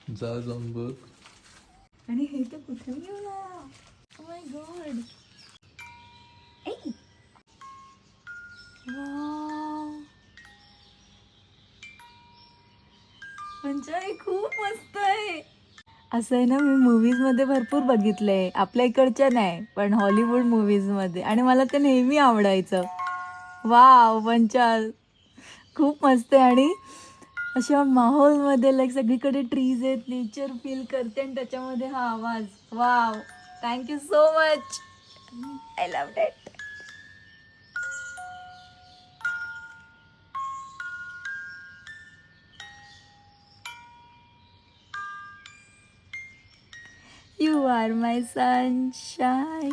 जा जाऊन बघ. आणि हे तर कुठे गेला? Oh my God. म्हणजे खूप मस्त आहे. असं आहे ना, मी मूवीजमध्ये भरपूर बघितलंय, आपल्या इकडच्या नाही पण हॉलिवूड मूवीजमध्ये, आणि मला ते नेहमी आवडायचं. वाव पंचाल खूप मस्त आहे. आणि अशा माहोलमध्ये लाईक सगळीकडे ट्रीज आहेत, नेचर फील करते आणि त्याच्यामध्ये हा आवाज. Wow, thank you so much, I love it. You are my sunshine.